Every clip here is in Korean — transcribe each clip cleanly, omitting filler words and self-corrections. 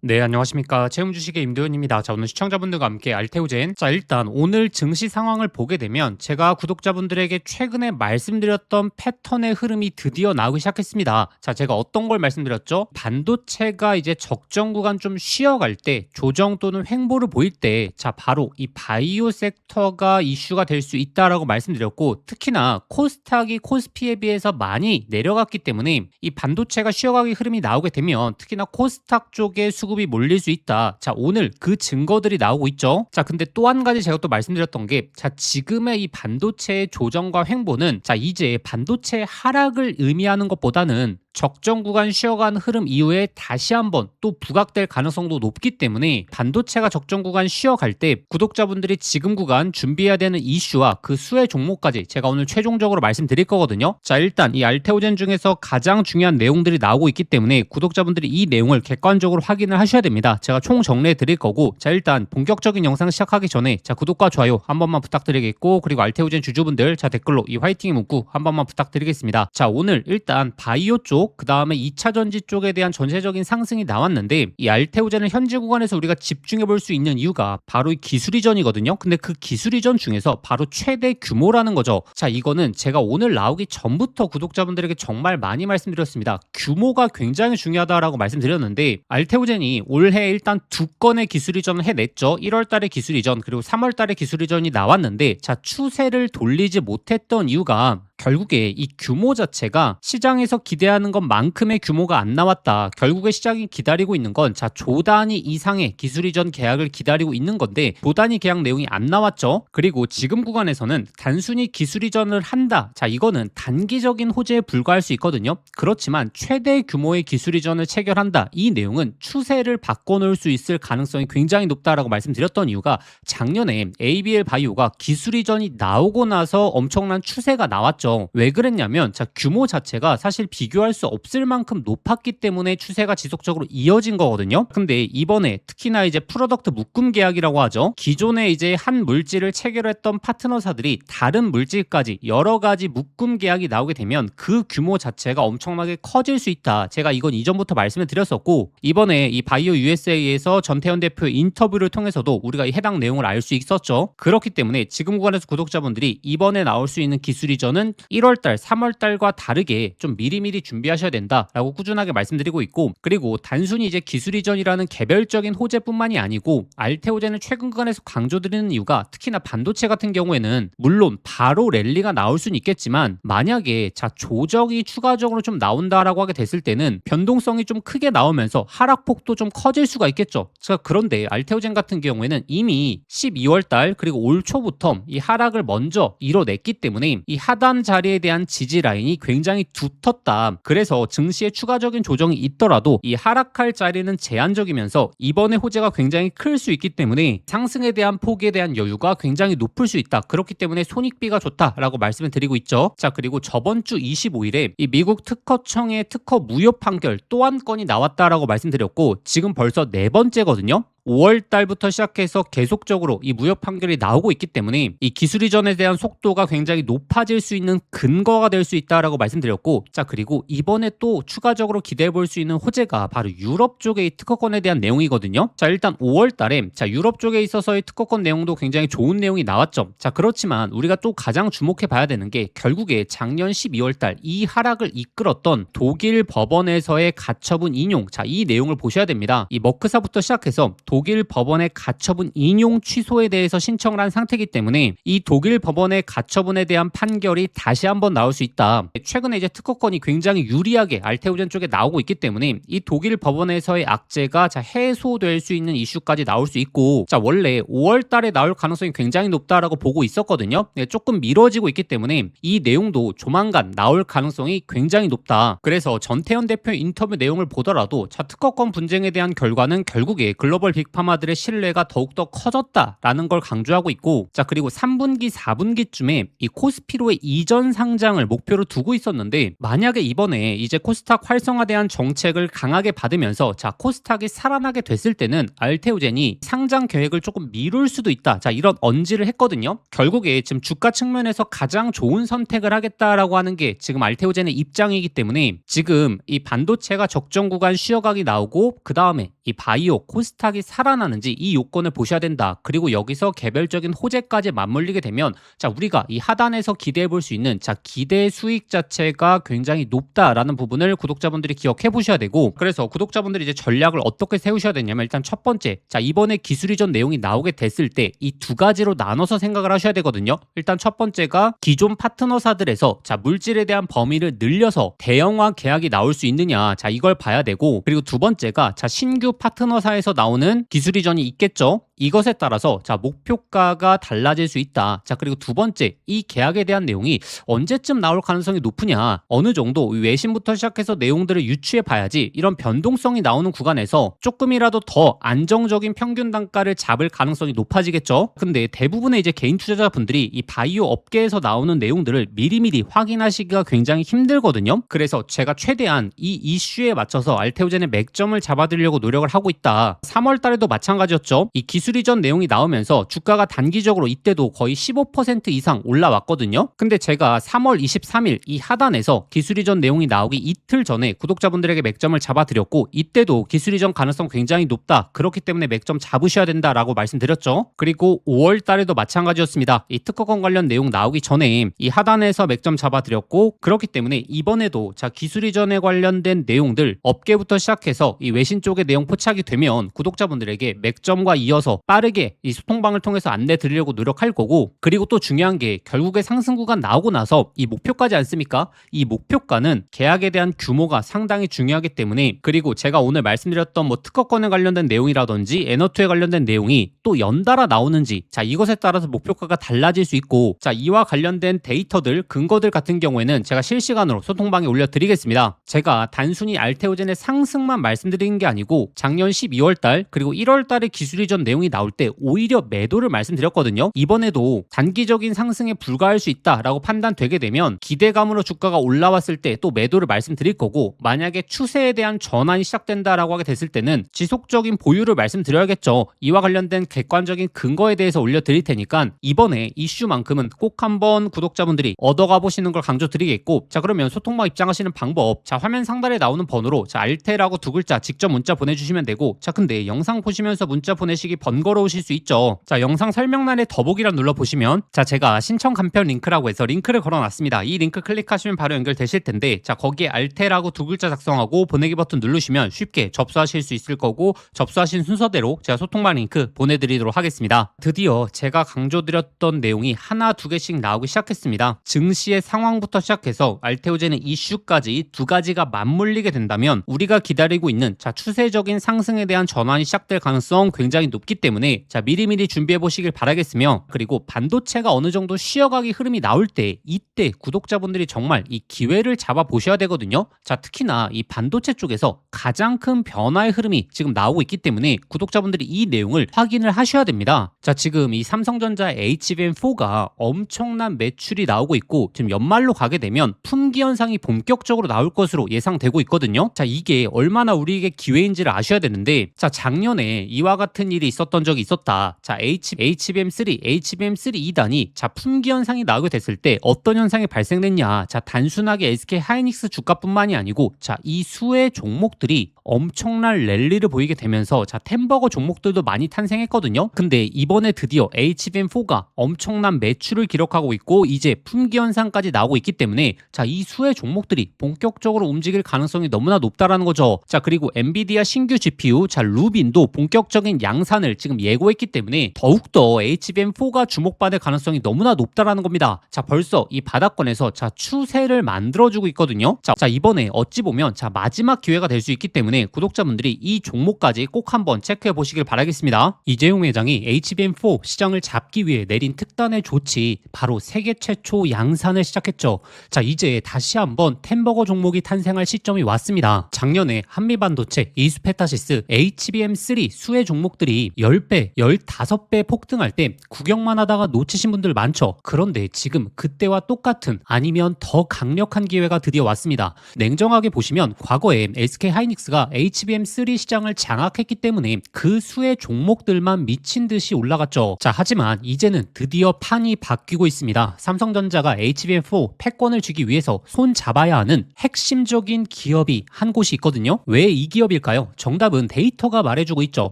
네, 안녕하십니까. 채움주식의 임도현입니다. 자, 오늘 시청자분들과 함께 알테오젠. 자, 일단 오늘 증시 상황을 보게 되면 제가 구독자분들에게 최근에 말씀드렸던 패턴의 흐름이 드디어 나오기 시작했습니다. 자, 제가 어떤 걸 말씀드렸죠? 반도체가 이제 적정 구간 좀 쉬어갈 때, 조정 또는 횡보를 보일 때, 자, 바로 이 바이오 섹터가 이슈가 될 수 있다라고 말씀드렸고, 특히나 코스닥이 코스피에 비해서 많이 내려갔기 때문에 이 반도체가 쉬어가기 흐름이 나오게 되면 특히나 코스닥 쪽에 수급이 몰릴 수 있다. 자, 오늘 그 증거들이 나오고 있죠. 자, 근데 또 한 가지 제가 또 말씀드렸던 게, 자, 지금의 이 반도체의 조정과 횡보는 자, 이제 반도체 하락을 의미하는 것보다는 적정 구간 쉬어간 흐름 이후에 다시 한번 또 부각될 가능성도 높기 때문에 반도체가 적정 구간 쉬어갈 때 구독자분들이 지금 구간 준비해야 되는 이슈와 그 수혜 종목까지 제가 오늘 최종적으로 말씀드릴 거거든요. 자, 일단 이 알테오젠 중에서 가장 중요한 내용들이 나오고 있기 때문에 구독자분들이 이 내용을 객관적으로 확인을 하셔야 됩니다. 제가 총 정리해 드릴 거고, 자, 일단 본격적인 영상 시작하기 전에 자, 구독과 좋아요 한 번만 부탁드리겠고, 그리고 알테오젠 주주분들 자, 댓글로 이 화이팅의 문구 한 번만 부탁드리겠습니다. 자, 오늘 일단 바이오 쪽, 그 다음에 2차 전지 쪽에 대한 전체적인 상승이 나왔는데, 이 알테오젠을 현재 구간에서 우리가 집중해 볼 수 있는 이유가 바로 이 기술 이전이거든요. 근데 그 기술 이전 중에서 바로 최대 규모라는 거죠. 자, 이거는 제가 오늘 나오기 전부터 구독자분들에게 정말 많이 말씀드렸습니다. 규모가 굉장히 중요하다라고 말씀드렸는데, 알테오젠이 올해 일단 두 건의 기술 이전을 해냈죠. 1월 달에 기술 이전, 그리고 3월 달에 기술 이전이 나왔는데, 자, 추세를 돌리지 못했던 이유가 결국에 이 규모 자체가 시장에서 기대하는 것만큼의 규모가 안 나왔다. 결국에 시장이 기다리고 있는 건 자, 조 단위 이상의 기술 이전 계약을 기다리고 있는 건데 조 단위 계약 내용이 안 나왔죠. 그리고 지금 구간에서는 단순히 기술 이전을 한다. 자, 이거는 단기적인 호재에 불과할 수 있거든요. 그렇지만 최대 규모의 기술 이전을 체결한다. 이 내용은 추세를 바꿔놓을 수 있을 가능성이 굉장히 높다라고 말씀드렸던 이유가, 작년에 ABL 바이오가 기술 이전이 나오고 나서 엄청난 추세가 나왔죠. 왜 그랬냐면, 자, 규모 자체가 사실 비교할 수 없을 만큼 높았기 때문에 추세가 지속적으로 이어진 거거든요. 근데 이번에 특히나 이제 프로덕트 묶음 계약이라고 하죠. 기존에 이제 한 물질을 체결했던 파트너사들이 다른 물질까지 여러 가지 묶음 계약이 나오게 되면 그 규모 자체가 엄청나게 커질 수 있다. 제가 이건 이전부터 말씀을 드렸었고, 이번에 이 바이오 USA에서 전태현 대표의 인터뷰를 통해서도 우리가 이 해당 내용을 알 수 있었죠. 그렇기 때문에 지금 구간에서 구독자분들이 이번에 나올 수 있는 기술 이전은 1월달, 3월달과 다르게 좀 미리미리 준비하셔야 된다라고 꾸준하게 말씀드리고 있고, 그리고 단순히 이제 기술 이전이라는 개별적인 호재뿐만이 아니고 알테오젠을 최근 구간에서 강조드리는 이유가, 특히나 반도체 같은 경우에는 물론 바로 랠리가 나올 수는 있겠지만 만약에 자, 조정이 추가적으로 좀 나온다라고 하게 됐을 때는 변동성이 좀 크게 나오면서 하락폭도 좀 커질 수가 있겠죠. 자, 그런데 알테오젠 같은 경우에는 이미 12월달 그리고 올 초부터 이 하락을 먼저 이뤄냈기 때문에 이 하단 자리에 대한 지지 라인이 굉장히 두텁다. 그래서 증시에 추가적인 조정이 있더라도 이 하락할 자리는 제한적이면서 이번에 호재가 굉장히 클 수 있기 때문에 상승에 대한 폭에 대한 여유가 굉장히 높을 수 있다. 그렇기 때문에 손익비가 좋다라고 말씀을 드리고 있죠. 자, 그리고 저번 주 25일에 이 미국 특허청의 특허 무효 판결 또 한 건이 나왔다라고 말씀드렸고, 지금 벌써 네 번째거든요. 5월 달부터 시작해서 계속적으로 이 무효 판결이 나오고 있기 때문에 이 기술 이전에 대한 속도가 굉장히 높아질 수 있는 근거가 될 수 있다라고 말씀드렸고, 자, 그리고 이번에 또 추가적으로 기대해 볼 수 있는 호재가 바로 유럽 쪽의 이 특허권에 대한 내용이거든요. 자, 일단 5월 달에 자, 유럽 쪽에 있어서의 특허권 내용도 굉장히 좋은 내용이 나왔죠. 자, 그렇지만 우리가 또 가장 주목해 봐야 되는 게, 결국에 작년 12월 달 이 하락을 이끌었던 독일 법원에서의 가처분 인용, 자, 이 내용을 보셔야 됩니다. 이 머크사부터 시작해서 독일 법원의 가처분 인용 취소에 대해서 신청을 한 상태이기 때문에 이 독일 법원의 가처분에 대한 판결이 다시 한번 나올 수 있다. 최근에 이제 특허권이 굉장히 유리하게 알테오젠 쪽에 나오고 있기 때문에 이 독일 법원에서의 악재가 자, 해소될 수 있는 이슈까지 나올 수 있고, 자, 원래 5월 달에 나올 가능성이 굉장히 높다라고 보고 있었거든요. 조금 미뤄지고 있기 때문에 이 내용도 조만간 나올 가능성이 굉장히 높다. 그래서 전태현 대표의 인터뷰 내용을 보더라도 자, 특허권 분쟁에 대한 결과는 결국에 글로벌 빅파마들의 신뢰가 더욱더 커졌다라는 걸 강조하고 있고, 자, 그리고 3분기, 4분기쯤에 이 코스피로의 이전 상장을 목표로 두고 있었는데, 만약에 이번에 이제 코스닥 활성화에 대한 정책을 강하게 받으면서 자, 코스닥이 살아나게 됐을 때는 알테오젠이 상장 계획을 조금 미룰 수도 있다. 자, 이런 언지를 했거든요. 결국에 지금 주가 측면에서 가장 좋은 선택을 하겠다라고 하는 게 지금 알테오젠의 입장이기 때문에 지금 이 반도체가 적정 구간 쉬어가기 나오고, 그 다음에 이 바이오 코스닥이 살아나는지 이 요건을 보셔야 된다. 그리고 여기서 개별적인 호재까지 맞물리게 되면 자 우리가 이 하단에서 기대해 볼 수 있는 자 기대 수익 자체가 굉장히 높다라는 부분을 구독자분들이 기억해 보셔야 되고, 그래서 구독자분들이 이제 전략을 어떻게 세우셔야 되냐면 일단 첫 번째, 자 이번에 기술 이전 내용이 나오게 됐을 때 이 두 가지로 나눠서 생각을 하셔야 되거든요. 일단 첫 번째가 기존 파트너사들에서 자 물질에 대한 범위를 늘려서 대형화 계약이 나올 수 있느냐, 자 이걸 봐야 되고, 그리고 두 번째가 자 신규 파트너사에서 나오는 기술 이전이 있겠죠. 이것에 따라서 자 목표가가 달라질 수 있다. 자 그리고 두 번째, 이 계약에 대한 내용이 언제쯤 나올 가능성이 높으냐, 어느 정도 외신부터 시작해서 내용들을 유추해 봐야지 이런 변동성이 나오는 구간에서 조금이라도 더 안정적인 평균 단가를 잡을 가능성이 높아지겠죠. 근데 대부분의 이제 개인 투자자분들이 이 바이오 업계에서 나오는 내용들을 미리미리 확인하시기가 굉장히 힘들거든요. 그래서 제가 최대한 이 이슈에 맞춰서 알테오젠의 맥점을 잡아드리려고 노력을 하고 있다. 3월 달에도 마찬가지였죠. 이 기술 이전 내용이 나오면서 주가가 단기적으로 이때도 거의 15% 이상 올라왔거든요. 근데 제가 3월 23일 이 하단에서 기술 이전 내용이 나오기 이틀 전에 구독자분들에게 맥점을 잡아드렸고, 이때도 기술 이전 가능성 굉장히 높다. 그렇기 때문에 맥점 잡으셔야 된다라고 말씀드렸죠. 그리고 5월 달에도 마찬가지였습니다. 이 특허권 관련 내용 나오기 전에 이 하단에서 맥점 잡아드렸고, 그렇기 때문에 이번에도 자 기술 이전에 관련된 내용들 업계부터 시작해서 이 외신 쪽의 내용 포착이 되면 구독자분들에게 맥점과 이어서 빠르게 이 소통방을 통해서 안내 드리려고 노력할 거고, 그리고 또 중요한 게 결국에 상승 구간 나오고 나서 이 목표가지 않습니까? 이 목표가는 계약에 대한 규모가 상당히 중요하기 때문에, 그리고 제가 오늘 말씀드렸던 뭐 특허권에 관련된 내용이라든지 에너투에 관련된 내용이 또 연달아 나오는지, 자 이것에 따라서 목표가가 달라질 수 있고, 자 이와 관련된 데이터들 근거들 같은 경우에는 제가 실시간으로 소통방에 올려드리겠습니다. 제가 단순히 알테오젠의 상승만 말씀드리는 게 아니고 작년 12월 달 그리고 1월 달에 기술 이전 내용이 나올 때 오히려 매도를 말씀드렸거든요. 이번에도 단기적인 상승에 불과할 수 있다라고 판단되게 되면 기대감으로 주가가 올라왔을 때 또 매도를 말씀드릴 거고, 만약에 추세에 대한 전환이 시작된다라고 하게 됐을 때는 지속적인 보유를 말씀드려야겠죠. 이와 관련된 객관적인 근거에 대해서 올려드릴 테니까 이번에 이슈만큼은 꼭 한번 구독자분들이 얻어가 보시는 걸 강조드리겠고, 자 그러면 소통방 입장하시는 방법, 자 화면 상단에 나오는 번호로 자 알테라고 두 글자 직접 문자 보내주시면 되고, 자 근데 영상 보시면서 문자 보내시기 번거로우실 수 있죠. 자 영상 설명란에 더보기란 눌러보시면 자 제가 신청 간편 링크라고 해서 링크를 걸어놨습니다. 이 링크 클릭하시면 바로 연결되실 텐데, 자 거기에 알테라고 두 글자 작성하고 보내기 버튼 누르시면 쉽게 접수하실 수 있을 거고, 접수하신 순서대로 제가 소통방 링크 보내드리도록 하겠습니다. 드디어 제가 강조드렸던 내용이 하나 두 개씩 나오기 시작했습니다. 증시의 상황부터 시작해서 알테오젠의 이슈까지 두 가지가 맞물리게 된다면 우리가 기다리고 있는 자 추세적인 상승에 대한 전환이 시작될 가능성 굉장히 높기 때문에 자 미리미리 준비해 보시길 바라겠으며, 그리고 반도체가 어느 정도 쉬어가기 흐름이 나올 때 이때 구독자분들이 정말 이 기회를 잡아 보셔야 되거든요. 자 특히나 이 반도체 쪽에서 가장 큰 변화의 흐름이 지금 나오고 있기 때문에 구독자분들이 이 내용을 확인을 하셔야 됩니다. 자 지금 이 삼성전자 HBM4가 엄청난 매출이 나오고 있고, 지금 연말로 가게 되면 품귀 현상이 본격적으로 나올 것으로 예상되고 있거든요. 자 이게 얼마나 우리에게 기회인지를 아셔야 되는데, 자 작년에 이와 같은 일이 있었던 적이 있었다. 자 HBM3, HBM3 2단이 자 품귀 현상이 나오게 됐을 때 어떤 현상이 발생됐냐, 자 단순하게 SK 하이닉스 주가뿐만이 아니고 자 이 수의 종목들이 엄청난 랠리를 보이게 되면서 자 템버거 종목들도 많이 탄생했거든요. 근데 이번에 드디어 HBM4가 엄청난 매출을 기록하고 있고 이제 품귀 현상까지 나오고 있기 때문에 자 이 수의 종목들이 본격적으로 움직일 가능성이 너무나 높다라는 거죠. 자 그리고 엔비디아 신규 GPU 자 루빈도 본격적인 양산을 지금 예고했기 때문에 더욱더 HBM4가 주목받을 가능성이 너무나 높다라는 겁니다. 자 벌써 이 바닥권에서 자 추세를 만들어주고 있거든요. 자 이번에 어찌 보면 자 마지막 기회가 될 수 있기 때문에 구독자분들이 이 종목까지 꼭 한번 체크해 보시길 바라겠습니다. 이재용 회장이 HBM4 시장을 잡기 위해 내린 특단의 조치, 바로 세계 최초 양산을 시작했죠. 자 이제 다시 한번 템버거 종목이 탄생할 시점이 왔습니다. 작년에 한미반도체, 이수페타시스, HBM3 수의 종목들이 10배, 15배 폭등할 때 구경만 하다가 놓치신 분들 많죠. 그런데 지금 그때와 똑같은 아니면 더 강력한 기회가 드디어 왔습니다. 냉정하게 보시면 과거에 SK 하이닉스가 삼성전자가 HBM3 시장을 장악했기 때문에 그 수의 종목들만 미친 듯이 올라갔죠. 자, 하지만 이제는 드디어 판이 바뀌고 있습니다. 삼성전자가 HBM4 패권을 쥐기 위해서 손 잡아야 하는 핵심적인 기업이 한 곳이 있거든요. 왜 이 기업일까요? 정답은 데이터가 말해주고 있죠.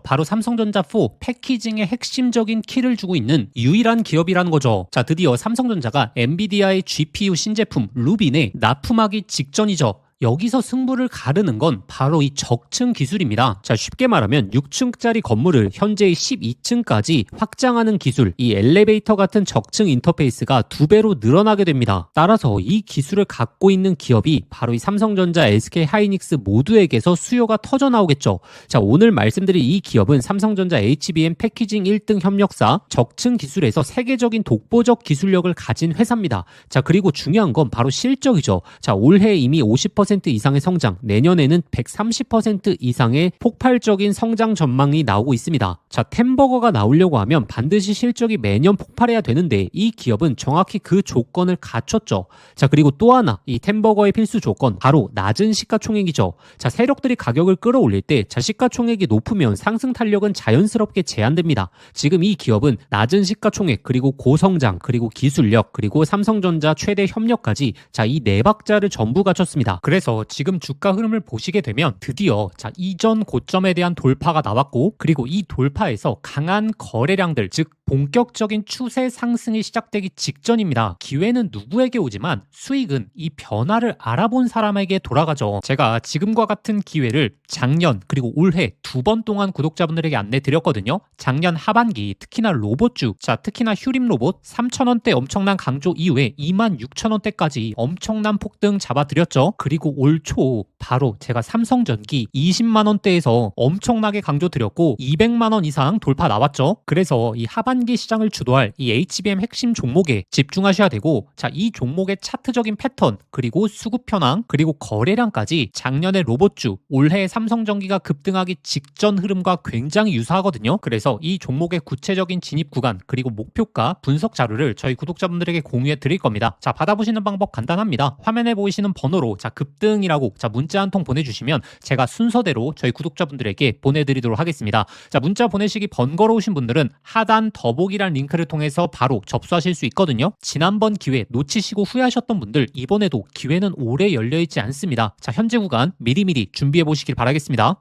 바로 삼성전자 4 패키징의 핵심적인 키를 주고 있는 유일한 기업이라는 거죠. 자, 드디어 삼성전자가 엔비디아의 GPU 신제품 루빈에 납품하기 직전이죠. 여기서 승부를 가르는 건 바로 이 적층 기술입니다. 자, 쉽게 말하면 6층짜리 건물을 현재의 12층까지 확장하는 기술, 이 엘리베이터 같은 적층 인터페이스가 2배로 늘어나게 됩니다. 따라서 이 기술을 갖고 있는 기업이 바로 이 삼성전자, SK하이닉스 모두에게서 수요가 터져 나오겠죠. 자, 오늘 말씀드린 이 기업은 삼성전자 HBM 패키징 1등 협력사, 적층 기술에서 세계적인 독보적 기술력을 가진 회사입니다. 자, 그리고 중요한 건 바로 실적이죠. 자, 올해 이미 50% 이상의 성장, 내년에는 130% 이상의 폭발적인 성장 전망이 나오고 있습니다. 자, 템버거가 나오려고 하면 반드시 실적이 매년 폭발해야 되는데 이 기업은 정확히 그 조건을 갖췄죠. 자, 그리고 또 하나, 이 템버거의 필수 조건, 바로 낮은 시가총액이죠. 자, 세력들이 가격을 끌어올릴 때 시가총액이 높으면 상승 탄력은 자연스럽게 제한됩니다. 지금 이 기업은 낮은 시가총액, 그리고 고성장, 그리고 기술력, 그리고 삼성전자 최대 협력까지, 자, 이 네 박자를 전부 갖췄습니다. 그래서 지금 주가 흐름을 보시게 되면 드디어 이전 고점에 대한 돌파가 나왔고, 그리고 이 돌파에서 강한 거래량들, 즉 본격적인 추세 상승이 시작되기 직전입니다. 기회는 누구에게 오지만 수익은 이 변화를 알아본 사람에게 돌아가죠. 제가 지금과 같은 기회를 작년 그리고 올해 2번 동안 구독자분들에게 안내 드렸거든요. 작년 하반기 특히나 로봇주, 자, 특히나 휴림 로봇 3,000원대 엄청난 강조 이후에 26,000원대까지 엄청난 폭등 잡아드렸죠. 그리고 올 초 바로 제가 삼성전기 20만원대에서 엄청나게 강조 드렸고 200만원 이상 돌파 나왔죠. 그래서 이 하반기 시장을 주도할 이 HBM 핵심 종목에 집중하셔야 되고, 자, 이 종목의 차트적인 패턴, 그리고 수급 현황, 그리고 거래량까지 작년의 로봇주, 올해 삼성전기가 급등하기 직전 흐름과 굉장히 유사하거든요. 그래서 이 종목의 구체적인 진입 구간, 그리고 목표가 분석 자료를 저희 구독자분들에게 공유해 드릴 겁니다. 자, 받아보시는 방법 간단합니다. 화면에 보이시는 번호로 자, 급등이라고 자, 문자 한 통 보내주시면 제가 순서대로 저희 구독자분들에게 보내드리도록 하겠습니다. 자, 문자 보내시기 번거로우신 분들은 하단 더보기란 링크를 통해서 바로 접수하실 수 있거든요. 지난번 기회 놓치시고 후회하셨던 분들, 이번에도 기회는 오래 열려있지 않습니다. 자, 현재 구간 미리미리 준비해 보시길 바라겠습니다.